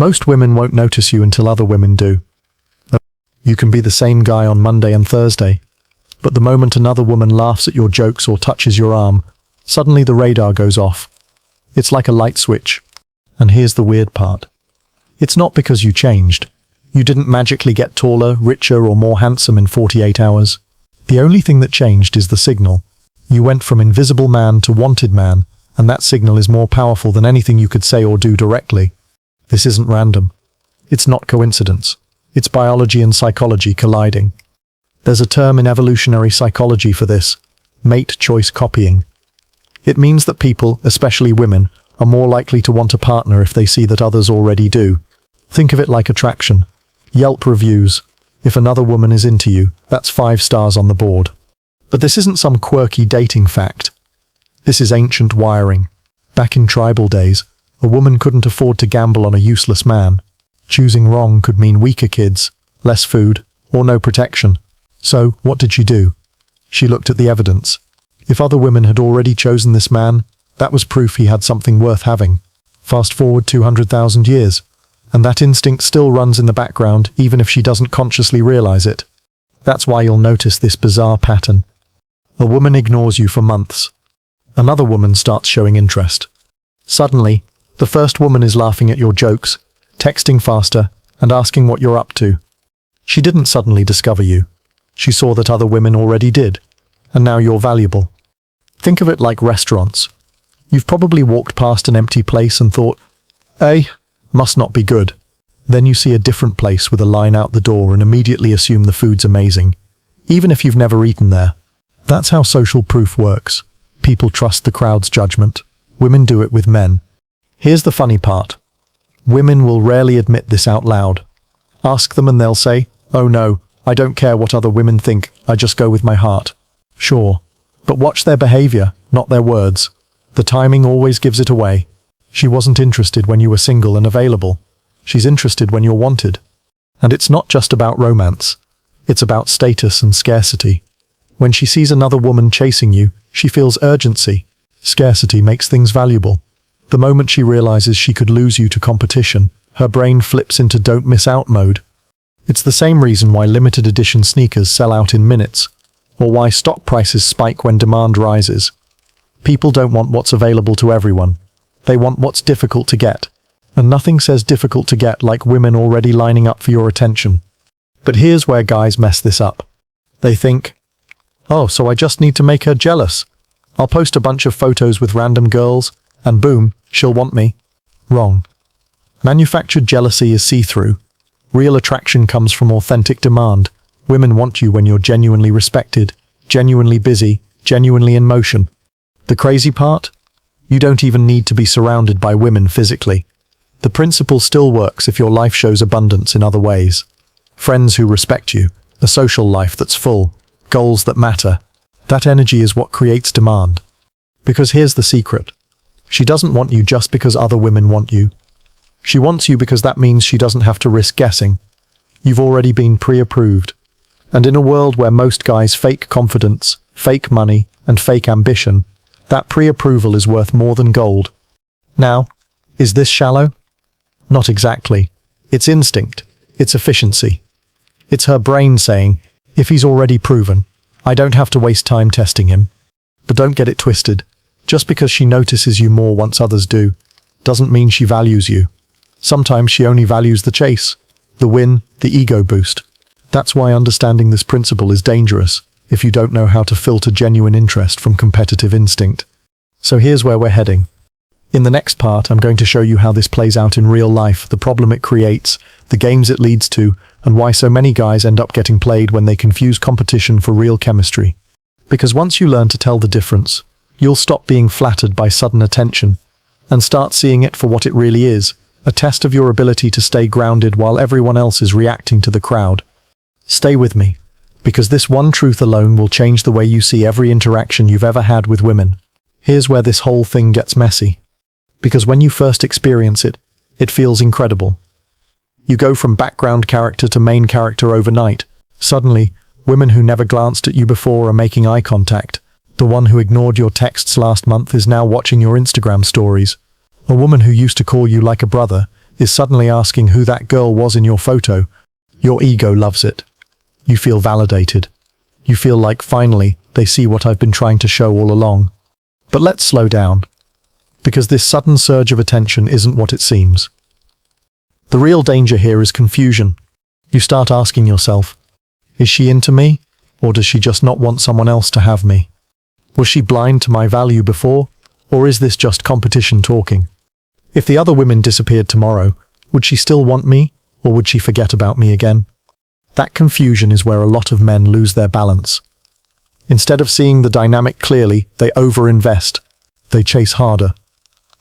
Most women won't notice you until other women do. You can be the same guy on Monday and Thursday, but the moment another woman laughs at your jokes or touches your arm, suddenly the radar goes off. It's like a light switch. And here's the weird part. It's not because you changed. You didn't magically get taller, richer, or more handsome in 48 hours. The only thing that changed is the signal. You went from invisible man to wanted man, and that signal is more powerful than anything you could say or do directly. This isn't random. It's not coincidence. It's biology and psychology colliding. There's a term in evolutionary psychology for this: mate choice copying. It means that people, especially women, are more likely to want a partner if they see that others already do. Think of it like attraction. Yelp reviews. If another woman is into you, that's 5 stars on the board. But this isn't some quirky dating fact. This is ancient wiring. Back in tribal days, a woman couldn't afford to gamble on a useless man. Choosing wrong could mean weaker kids, less food, or no protection. So, what did she do? She looked at the evidence. If other women had already chosen this man, that was proof he had something worth having. Fast forward 200,000 years, and that instinct still runs in the background even if she doesn't consciously realize it. That's why you'll notice this bizarre pattern. A woman ignores you for months. Another woman starts showing interest. Suddenly, the first woman is laughing at your jokes, texting faster, and asking what you're up to. She didn't suddenly discover you. She saw that other women already did, and now you're valuable. Think of it like restaurants. You've probably walked past an empty place and thought, must not be good. Then you see a different place with a line out the door and immediately assume the food's amazing, even if you've never eaten there. That's how social proof works. People trust the crowd's judgment. Women do it with men. Here's the funny part. Women will rarely admit this out loud. Ask them and they'll say, "Oh no, I don't care what other women think, I just go with my heart." Sure, but watch their behavior, not their words. The timing always gives it away. She wasn't interested when you were single and available. She's interested when you're wanted. And it's not just about romance. It's about status and scarcity. When she sees another woman chasing you, she feels urgency. Scarcity makes things valuable. The moment she realizes she could lose you to competition, her brain flips into don't miss out mode. It's the same reason why limited edition sneakers sell out in minutes, or why stock prices spike when demand rises. People don't want what's available to everyone. They want what's difficult to get. And nothing says difficult to get like women already lining up for your attention. But here's where guys mess this up. They think, "Oh, so I just need to make her jealous. I'll post a bunch of photos with random girls, and boom, she'll want me." Wrong. Manufactured jealousy is see-through. Real attraction comes from authentic demand. Women want you when you're genuinely respected, genuinely busy, genuinely in motion. The crazy part? You don't even need to be surrounded by women physically. The principle still works if your life shows abundance in other ways. Friends who respect you, a social life that's full, goals that matter. That energy is what creates demand. Because here's the secret. She doesn't want you just because other women want you. She wants you because that means she doesn't have to risk guessing. You've already been pre-approved. And in a world where most guys fake confidence, fake money, and fake ambition, that pre-approval is worth more than gold. Now, is this shallow? Not exactly. It's instinct. It's efficiency. It's her brain saying, if he's already proven, I don't have to waste time testing him. But don't get it twisted. Just because she notices you more once others do, doesn't mean she values you. Sometimes she only values the chase, the win, the ego boost. That's why understanding this principle is dangerous if you don't know how to filter genuine interest from competitive instinct. So here's where we're heading. In the next part, I'm going to show you how this plays out in real life, the problem it creates, the games it leads to, and why so many guys end up getting played when they confuse competition for real chemistry. Because once you learn to tell the difference, you'll stop being flattered by sudden attention and start seeing it for what it really is, a test of your ability to stay grounded while everyone else is reacting to the crowd. Stay with me, because this one truth alone will change the way you see every interaction you've ever had with women. Here's where this whole thing gets messy. Because when you first experience it, it feels incredible. You go from background character to main character overnight. Suddenly, women who never glanced at you before are making eye contact. The one who ignored your texts last month is now watching your Instagram stories. A woman who used to call you like a brother is suddenly asking who that girl was in your photo, your ego loves it. You feel validated. You feel like finally they see what I've been trying to show all along. But let's slow down, because this sudden surge of attention isn't what it seems. The real danger here is confusion. You start asking yourself, is she into me, or does she just not want someone else to have me? Was she blind to my value before, or is this just competition talking? If the other women disappeared tomorrow, would she still want me, or would she forget about me again? That confusion is where a lot of men lose their balance. Instead of seeing the dynamic clearly, they overinvest. They chase harder,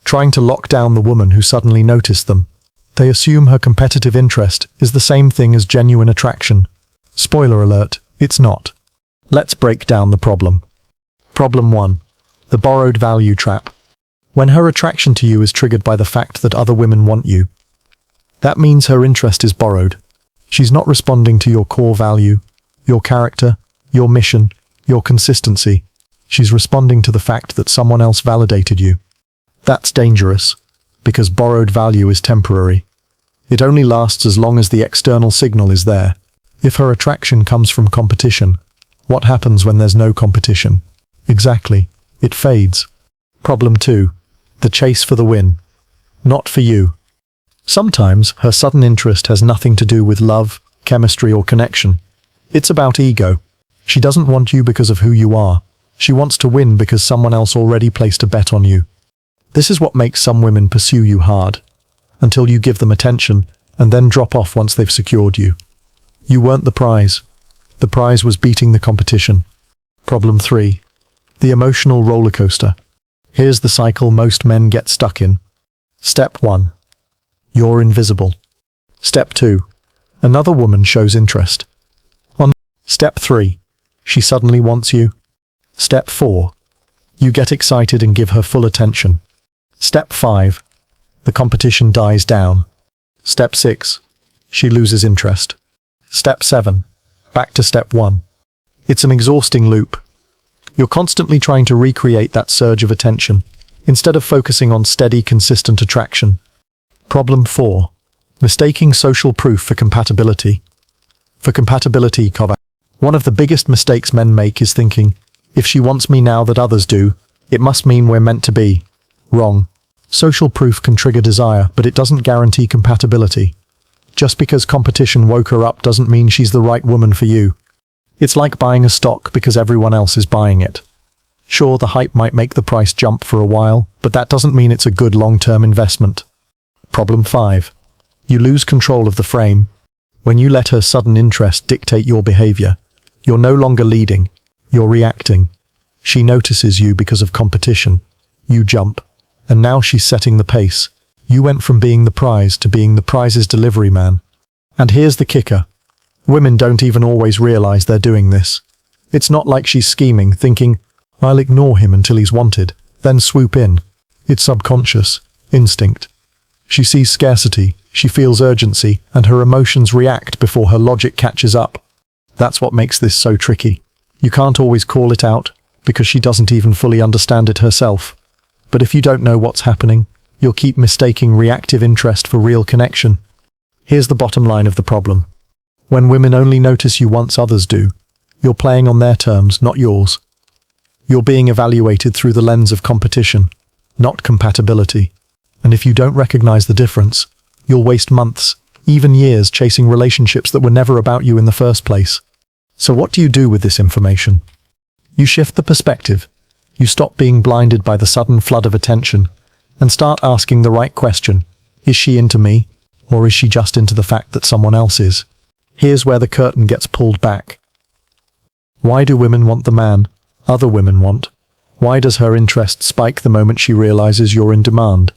trying to lock down the woman who suddenly noticed them. They assume her competitive interest is the same thing as genuine attraction. Spoiler alert, it's not. Let's break down the problem. Problem 1. The borrowed value trap. When her attraction to you is triggered by the fact that other women want you, that means her interest is borrowed. She's not responding to your core value, your character, your mission, your consistency. She's responding to the fact that someone else validated you. That's dangerous, because borrowed value is temporary. It only lasts as long as the external signal is there. If her attraction comes from competition, what happens when there's no competition? Exactly, it fades. Problem 2. The chase for the win. Not for you. Sometimes her sudden interest has nothing to do with love, chemistry, or connection. It's about ego. She doesn't want you because of who you are. She wants to win because someone else already placed a bet on you. This is what makes some women pursue you hard, until you give them attention, and then drop off once they've secured you. You weren't the prize. The prize was beating the competition. Problem 3. The emotional roller coaster. Here's the cycle most men get stuck in. Step 1. You're invisible. Step 2. Another woman shows interest. Step 3. She suddenly wants you. Step 4. You get excited and give her full attention. Step 5. The competition dies down. Step 6. She loses interest. Step 7. Back to step 1. It's an exhausting loop. You're constantly trying to recreate that surge of attention, instead of focusing on steady, consistent attraction. Problem 4. Mistaking social proof for compatibility. For compatibility, one of the biggest mistakes men make is thinking, if she wants me now that others do, it must mean we're meant to be. Wrong. Social proof can trigger desire, but it doesn't guarantee compatibility. Just because competition woke her up doesn't mean she's the right woman for you. It's like buying a stock because everyone else is buying it. Sure, the hype might make the price jump for a while, but that doesn't mean it's a good long-term investment. Problem 5. You lose control of the frame. When you let her sudden interest dictate your behavior, you're no longer leading, you're reacting. She notices you because of competition. You jump, and now she's setting the pace. You went from being the prize to being the prize's delivery man. And here's the kicker. Women don't even always realize they're doing this. It's not like she's scheming, thinking, I'll ignore him until he's wanted, then swoop in. It's subconscious, instinct. She sees scarcity, she feels urgency, and her emotions react before her logic catches up. That's what makes this so tricky. You can't always call it out, because she doesn't even fully understand it herself. But if you don't know what's happening, you'll keep mistaking reactive interest for real connection. Here's the bottom line of the problem. When women only notice you once others do, you're playing on their terms, not yours. You're being evaluated through the lens of competition, not compatibility. And if you don't recognize the difference, you'll waste months, even years, chasing relationships that were never about you in the first place. So what do you do with this information? You shift the perspective. You stop being blinded by the sudden flood of attention and start asking the right question. Is she into me, or is she just into the fact that someone else is? Here's where the curtain gets pulled back. Why do women want the man other women want? Why does her interest spike the moment she realizes you're in demand?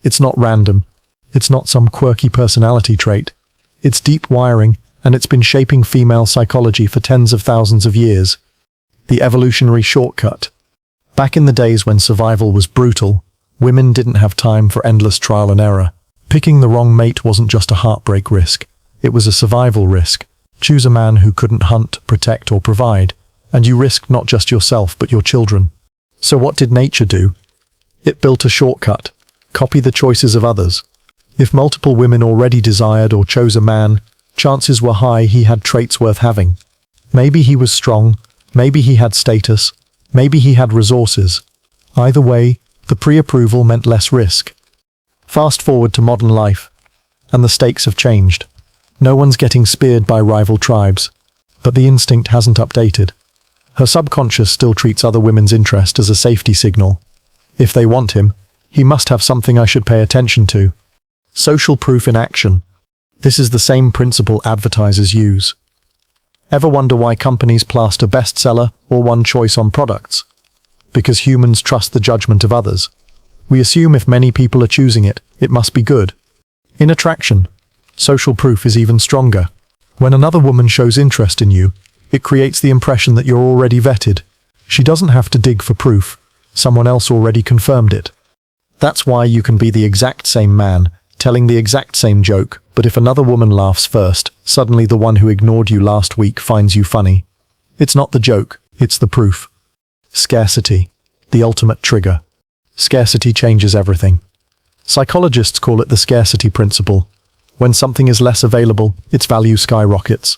It's not random. It's not some quirky personality trait. It's deep wiring, and it's been shaping female psychology for tens of thousands of years. The evolutionary shortcut. Back in the days when survival was brutal, women didn't have time for endless trial and error. Picking the wrong mate wasn't just a heartbreak risk. It was a survival risk. Choose a man who couldn't hunt, protect, or provide, and you risked not just yourself but your children. So what did nature do? It built a shortcut. Copy the choices of others. If multiple women already desired or chose a man, chances were high he had traits worth having. Maybe he was strong, maybe he had status, maybe he had resources. Either way, the pre-approval meant less risk. Fast forward to modern life, and the stakes have changed. No one's getting speared by rival tribes, but the instinct hasn't updated. Her subconscious still treats other women's interest as a safety signal. If they want him, he must have something I should pay attention to. Social proof in action. This is the same principle advertisers use. Ever wonder why companies plaster bestseller or one choice on products? Because humans trust the judgment of others. We assume if many people are choosing it, it must be good. In attraction, social proof is even stronger. When another woman shows interest in you, it creates the impression that you're already vetted. She doesn't have to dig for proof. Someone else already confirmed it. That's why you can be the exact same man, telling the exact same joke, but if another woman laughs first, suddenly the one who ignored you last week finds you funny. It's not the joke, it's the proof. Scarcity, the ultimate trigger. Scarcity changes everything. Psychologists call it the scarcity principle. When something is less available, its value skyrockets.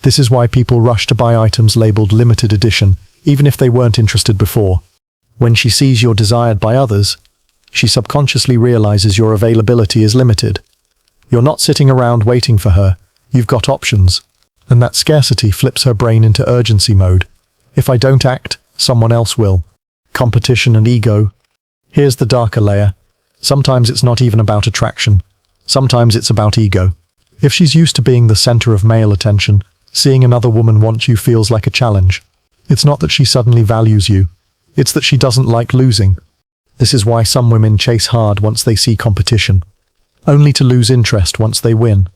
This is why people rush to buy items labeled limited edition, even if they weren't interested before. When she sees you're desired by others, she subconsciously realizes your availability is limited. You're not sitting around waiting for her, you've got options. And that scarcity flips her brain into urgency mode. If I don't act, someone else will. Competition and ego. Here's the darker layer. Sometimes it's not even about attraction. Sometimes it's about ego. If she's used to being the center of male attention, seeing another woman want you feels like a challenge. It's not that she suddenly values you. It's that she doesn't like losing. This is why some women chase hard once they see competition, only to lose interest once they win.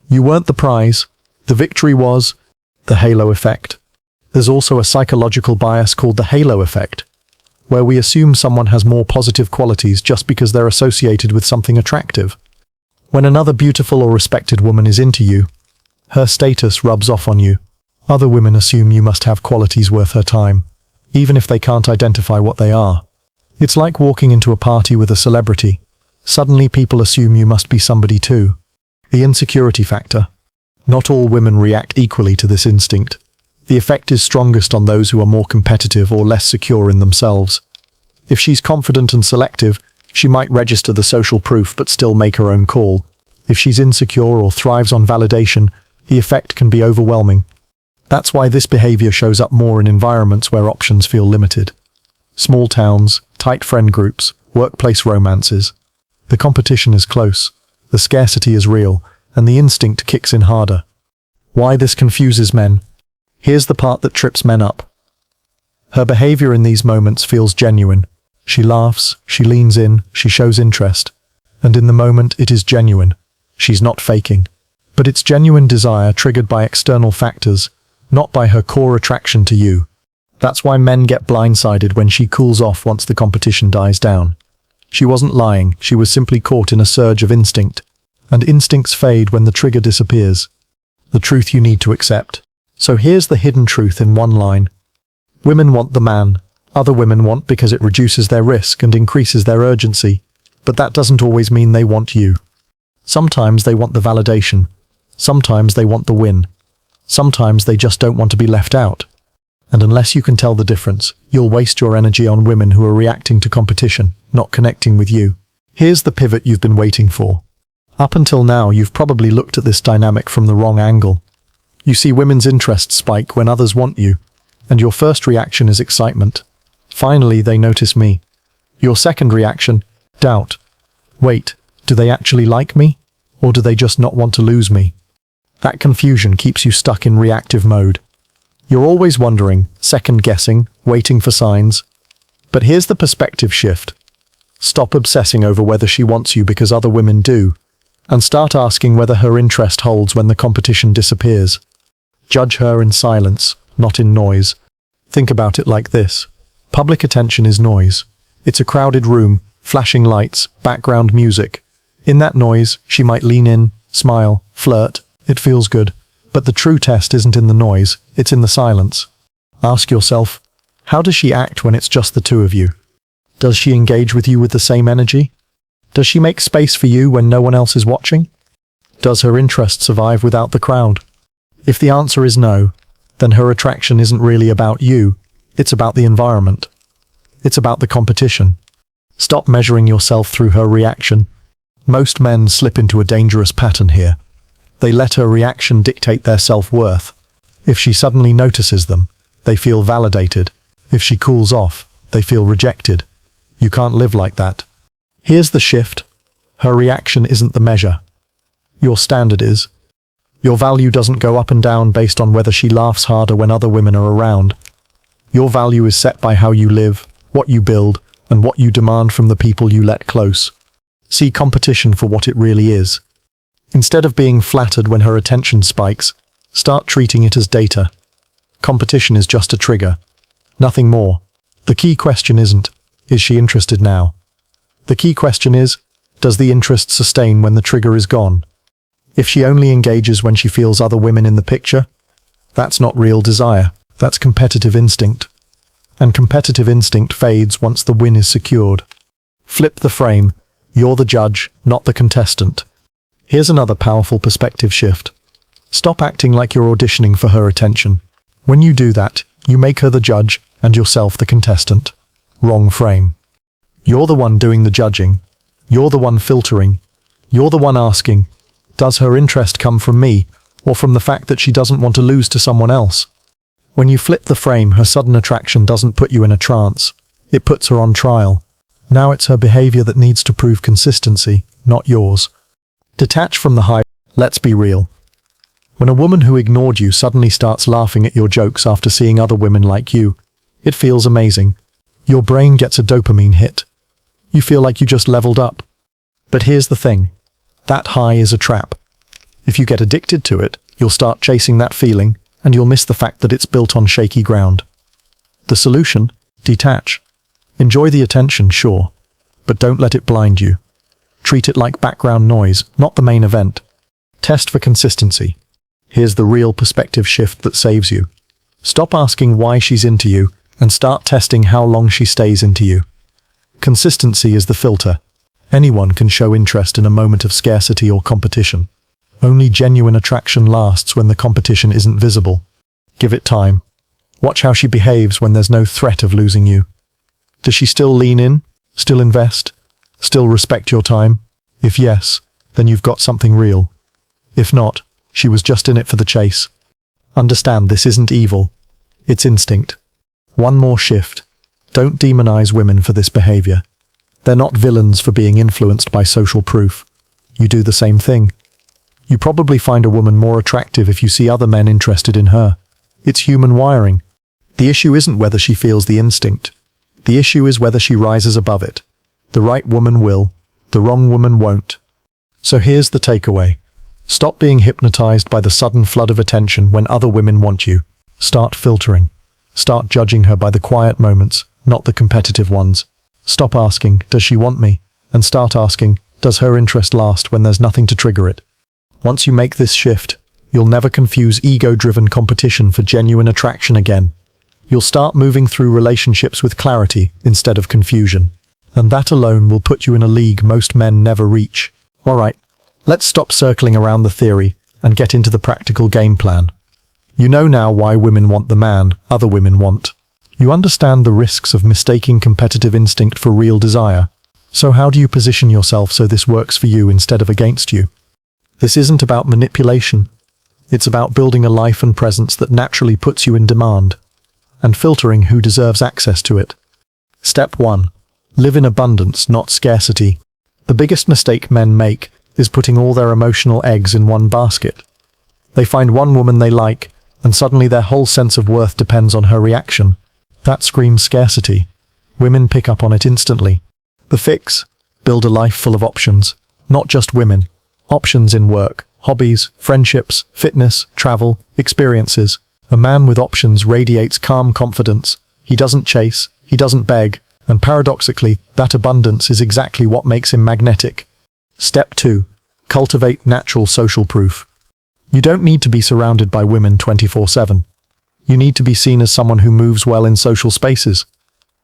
You weren't the prize. The victory was the halo effect. There's also a psychological bias called the halo effect, where we assume someone has more positive qualities just because they're associated with something attractive. When another beautiful or respected woman is into you, her status rubs off on you. Other women assume you must have qualities worth her time, even if they can't identify what they are. It's like walking into a party with a celebrity. Suddenly people assume you must be somebody too. The insecurity factor. Not all women react equally to this instinct. The effect is strongest on those who are more competitive or less secure in themselves. If she's confident and selective, she might register the social proof but still make her own call. If she's insecure or thrives on validation, the effect can be overwhelming. That's why this behavior shows up more in environments where options feel limited. Small towns, tight friend groups, workplace romances. The competition is close, the scarcity is real, and the instinct kicks in harder. Why this confuses men? Here's the part that trips men up. Her behavior in these moments feels genuine. She laughs, she leans in, she shows interest. And in the moment it is genuine. She's not faking. But it's genuine desire triggered by external factors, not by her core attraction to you. That's why men get blindsided when she cools off once the competition dies down. She wasn't lying, she was simply caught in a surge of instinct. And instincts fade when the trigger disappears. The truth you need to accept. So here's the hidden truth in one line. Women want the man. Other women want because it reduces their risk and increases their urgency. But that doesn't always mean they want you. Sometimes they want the validation. Sometimes they want the win. Sometimes they just don't want to be left out. And unless you can tell the difference, you'll waste your energy on women who are reacting to competition, not connecting with you. Here's the pivot you've been waiting for. Up until now, you've probably looked at this dynamic from the wrong angle. You see women's interests spike when others want you, and your first reaction is excitement. Finally, they notice me. Your second reaction, doubt. Wait, do they actually like me? Or do they just not want to lose me? That confusion keeps you stuck in reactive mode. You're always wondering, second-guessing, waiting for signs. But here's the perspective shift. Stop obsessing over whether she wants you because other women do, and start asking whether her interest holds when the competition disappears. Judge her in silence, not in noise. Think about it like this. Public attention is noise. It's a crowded room, flashing lights, background music. In that noise, she might lean in, smile, flirt. It feels good. But the true test isn't in the noise, it's in the silence. Ask yourself, how does she act when it's just the two of you? Does she engage with you with the same energy? Does she make space for you when no one else is watching? Does her interest survive without the crowd? If the answer is no, then her attraction isn't really about you, it's about the environment. It's about the competition. Stop measuring yourself through her reaction. Most men slip into a dangerous pattern here. They let her reaction dictate their self-worth. If she suddenly notices them, they feel validated. If she cools off, they feel rejected. You can't live like that. Here's the shift. Her reaction isn't the measure. Your standard is. Your value doesn't go up and down based on whether she laughs harder when other women are around. Your value is set by how you live, what you build, and what you demand from the people you let close. See competition for what it really is. Instead of being flattered when her attention spikes, start treating it as data. Competition is just a trigger. Nothing more. The key question isn't, is she interested now? The key question is, does the interest sustain when the trigger is gone? If she only engages when she feels other women in the picture, that's not real desire, that's competitive instinct. And competitive instinct fades once the win is secured. Flip the frame. You're the judge, not the contestant. Here's another powerful perspective shift. Stop acting like you're auditioning for her attention. When you do that, you make her the judge and yourself the contestant. Wrong frame. You're the one doing the judging. You're the one filtering. You're the one asking, does her interest come from me, or from the fact that she doesn't want to lose to someone else? When you flip the frame, her sudden attraction doesn't put you in a trance. It puts her on trial. Now it's her behavior that needs to prove consistency, not yours. Detach from the hype. Let's be real. When a woman who ignored you suddenly starts laughing at your jokes after seeing other women like you, it feels amazing. Your brain gets a dopamine hit. You feel like you just leveled up. But here's the thing. That high is a trap. If you get addicted to it, you'll start chasing that feeling, and you'll miss the fact that it's built on shaky ground. The solution? Detach. Enjoy the attention, sure, but don't let it blind you. Treat it like background noise, not the main event. Test for consistency. Here's the real perspective shift that saves you. Stop asking why she's into you, and start testing how long she stays into you. Consistency is the filter. Anyone can show interest in a moment of scarcity or competition. Only genuine attraction lasts when the competition isn't visible. Give it time. Watch how she behaves when there's no threat of losing you. Does she still lean in? Still invest? Still respect your time? If yes, then you've got something real. If not, she was just in it for the chase. Understand this isn't evil. It's instinct. One more shift. Don't demonize women for this behavior. They're not villains for being influenced by social proof. You do the same thing. You probably find a woman more attractive if you see other men interested in her. It's human wiring. The issue isn't whether she feels the instinct. The issue is whether she rises above it. The right woman will, the wrong woman won't. So here's the takeaway. Stop being hypnotized by the sudden flood of attention when other women want you. Start filtering. Start judging her by the quiet moments, not the competitive ones. Stop asking, does she want me? And start asking, does her interest last when there's nothing to trigger it? Once you make this shift, you'll never confuse ego-driven competition for genuine attraction again. You'll start moving through relationships with clarity instead of confusion. And that alone will put you in a league most men never reach. Alright, let's stop circling around the theory and get into the practical game plan. You know now why women want the man other women want. You understand the risks of mistaking competitive instinct for real desire. So how do you position yourself so this works for you instead of against you? This isn't about manipulation. It's about building a life and presence that naturally puts you in demand, and filtering who deserves access to it. Step 1. Live in abundance, not scarcity. The biggest mistake men make is putting all their emotional eggs in one basket. They find one woman they like, and suddenly their whole sense of worth depends on her reaction. That screams scarcity. Women pick up on it instantly. The fix? Build a life full of options. Not just women. Options in work, hobbies, friendships, fitness, travel, experiences. A man with options radiates calm confidence. He doesn't chase, he doesn't beg, and paradoxically, that abundance is exactly what makes him magnetic. Step 2. Cultivate natural social proof. You don't need to be surrounded by women 24/7. You need to be seen as someone who moves well in social spaces.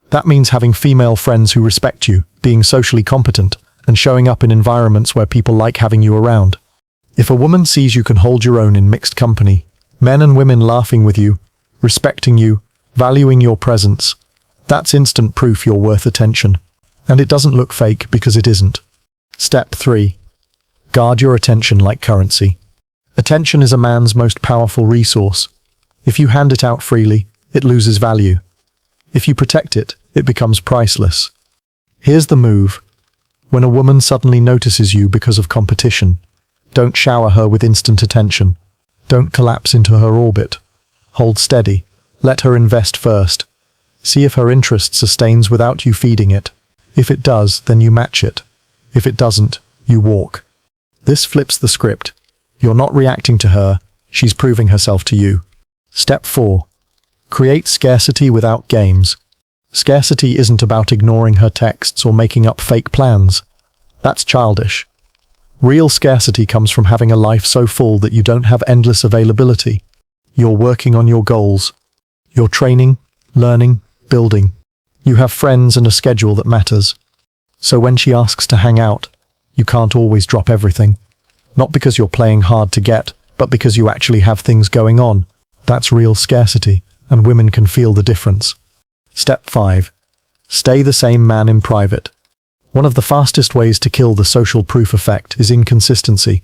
That means having female friends who respect you, being socially competent, and showing up in environments where people like having you around. If a woman sees you can hold your own in mixed company, men and women laughing with you, respecting you, valuing your presence, that's instant proof you're worth attention. And it doesn't look fake because it isn't. Step 3. Guard your attention like currency. Attention is a man's most powerful resource. If you hand it out freely, it loses value. If you protect it, it becomes priceless. Here's the move. When a woman suddenly notices you because of competition, don't shower her with instant attention. Don't collapse into her orbit. Hold steady. Let her invest first. See if her interest sustains without you feeding it. If it does, then you match it. If it doesn't, you walk. This flips the script. You're not reacting to her, she's proving herself to you. Step 4. Create scarcity without games. Scarcity isn't about ignoring her texts or making up fake plans. That's childish. Real scarcity comes from having a life so full that you don't have endless availability. You're working on your goals. You're training, learning, building. You have friends and a schedule that matters. So when she asks to hang out, you can't always drop everything. Not because you're playing hard to get, but because you actually have things going on. That's real scarcity, and women can feel the difference. Step 5. Stay the same man in private. One of the fastest ways to kill the social proof effect is inconsistency.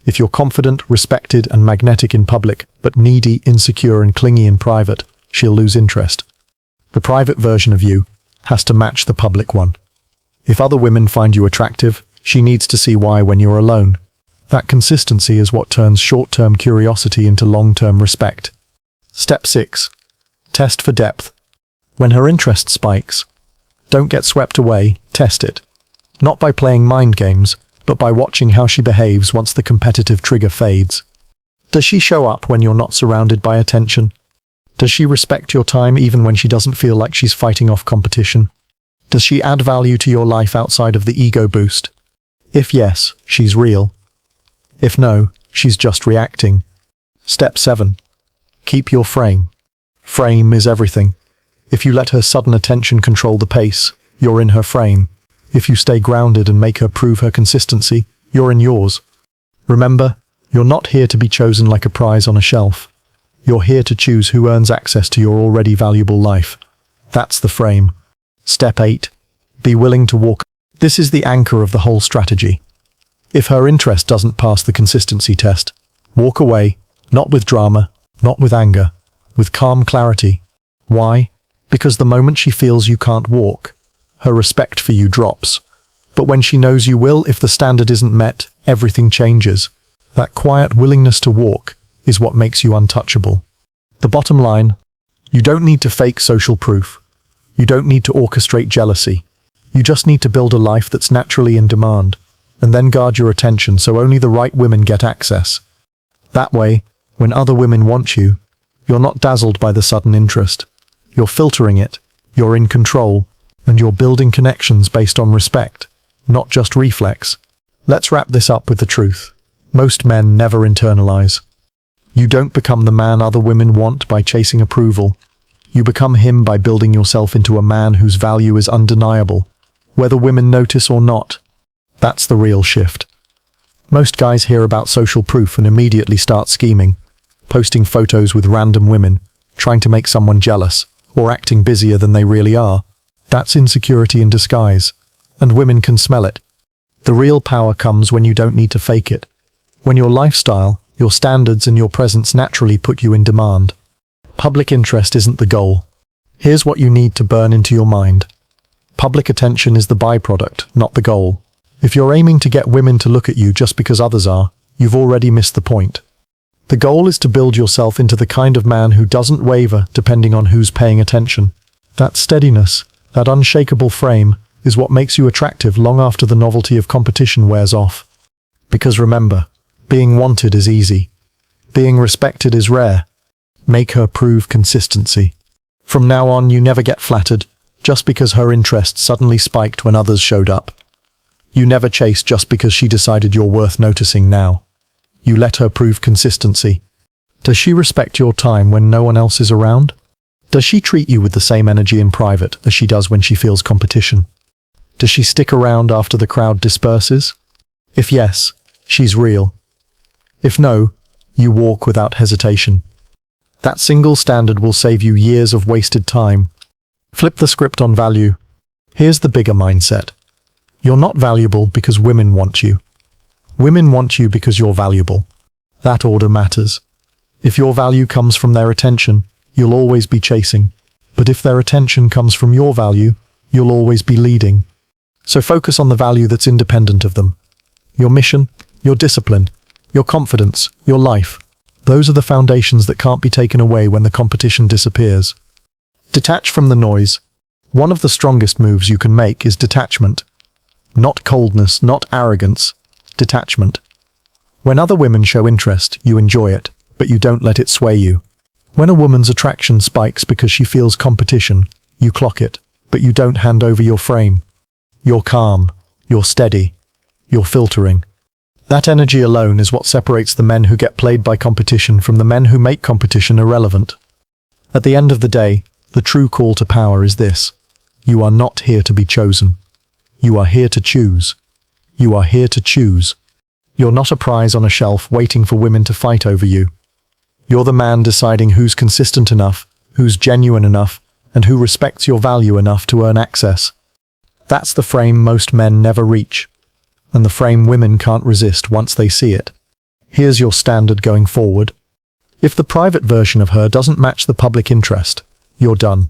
If you're confident, respected, and magnetic in public, but needy, insecure, and clingy in private, she'll lose interest. The private version of you has to match the public one. If other women find you attractive, she needs to see why when you're alone. That consistency is what turns short-term curiosity into long-term respect. Step 6. Test for depth. When her interest spikes, don't get swept away, test it. Not by playing mind games, but by watching how she behaves once the competitive trigger fades. Does she show up when you're not surrounded by attention? Does she respect your time even when she doesn't feel like she's fighting off competition? Does she add value to your life outside of the ego boost? If yes, she's real. If no, she's just reacting. Step 7. Keep your frame. Frame is everything. If you let her sudden attention control the pace, you're in her frame. If you stay grounded and make her prove her consistency, you're in yours. Remember, you're not here to be chosen like a prize on a shelf. You're here to choose who earns access to your already valuable life. That's the frame. Step 8. Be willing to walk. This is the anchor of the whole strategy. If her interest doesn't pass the consistency test, walk away, not with drama, not with anger, with calm clarity. Why? Because the moment she feels you can't walk, her respect for you drops. But when she knows you will, if the standard isn't met, everything changes. That quiet willingness to walk is what makes you untouchable. The bottom line, you don't need to fake social proof. You don't need to orchestrate jealousy. You just need to build a life that's naturally in demand, and then guard your attention so only the right women get access. That way, when other women want you, you're not dazzled by the sudden interest. You're filtering it, you're in control, and you're building connections based on respect, not just reflex. Let's wrap this up with the truth. Most men never internalize. You don't become the man other women want by chasing approval. You become him by building yourself into a man whose value is undeniable, whether women notice or not. That's the real shift. Most guys hear about social proof and immediately start scheming, posting photos with random women, trying to make someone jealous, or acting busier than they really are. That's insecurity in disguise, and women can smell it. The real power comes when you don't need to fake it. When your lifestyle, your standards, and your presence naturally put you in demand. Public interest isn't the goal. Here's what you need to burn into your mind. Public attention is the byproduct, not the goal. If you're aiming to get women to look at you just because others are, you've already missed the point. The goal is to build yourself into the kind of man who doesn't waver depending on who's paying attention. That steadiness, that unshakable frame, is what makes you attractive long after the novelty of competition wears off. Because remember, being wanted is easy. Being respected is rare. Make her prove consistency. From now on, you never get flattered, just because her interest suddenly spiked when others showed up. You never chase just because she decided you're worth noticing now. You let her prove consistency. Does she respect your time when no one else is around? Does she treat you with the same energy in private as she does when she feels competition? Does she stick around after the crowd disperses? If yes, she's real. If no, you walk without hesitation. That single standard will save you years of wasted time. Flip the script on value. Here's the bigger mindset. You're not valuable because women want you. Women want you because you're valuable. That order matters. If your value comes from their attention, you'll always be chasing. But if their attention comes from your value, you'll always be leading. So focus on the value that's independent of them. Your mission, your discipline, your confidence, your life. Those are the foundations that can't be taken away when the competition disappears. Detach from the noise. One of the strongest moves you can make is detachment. Not coldness, not arrogance. Detachment. When other women show interest, you enjoy it, but you don't let it sway you. When a woman's attraction spikes because she feels competition, you clock it, but you don't hand over your frame. You're calm, you're steady, you're filtering. That energy alone is what separates the men who get played by competition from the men who make competition irrelevant. At the end of the day, the true call to power is this. You are not here to be chosen. You are here to choose. You are here to choose. You're not a prize on a shelf waiting for women to fight over you. You're the man deciding who's consistent enough, who's genuine enough, and who respects your value enough to earn access. That's the frame most men never reach, and the frame women can't resist once they see it. Here's your standard going forward. If the private version of her doesn't match the public interest, you're done.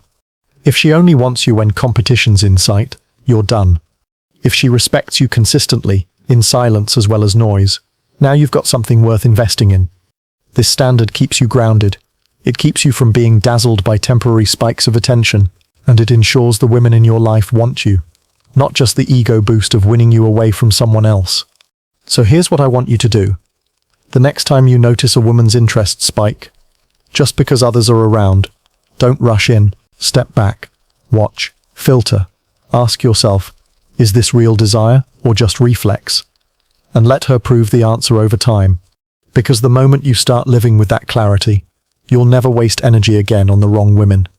If she only wants you when competition's in sight, you're done. If she respects you consistently, in silence as well as noise, now you've got something worth investing in. This standard keeps you grounded. It keeps you from being dazzled by temporary spikes of attention, and it ensures the women in your life want you, not just the ego boost of winning you away from someone else. So here's what I want you to do. The next time you notice a woman's interest spike, just because others are around, don't rush in, step back, watch, filter, ask yourself, is this real desire or just reflex? And let her prove the answer over time. Because the moment you start living with that clarity, you'll never waste energy again on the wrong women.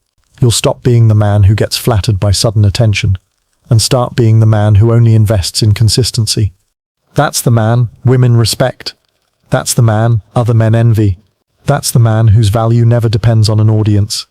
You'll stop being the man who gets flattered by sudden attention, and start being the man who only invests in consistency. That's the man women respect. That's the man other men envy. That's the man whose value never depends on an audience.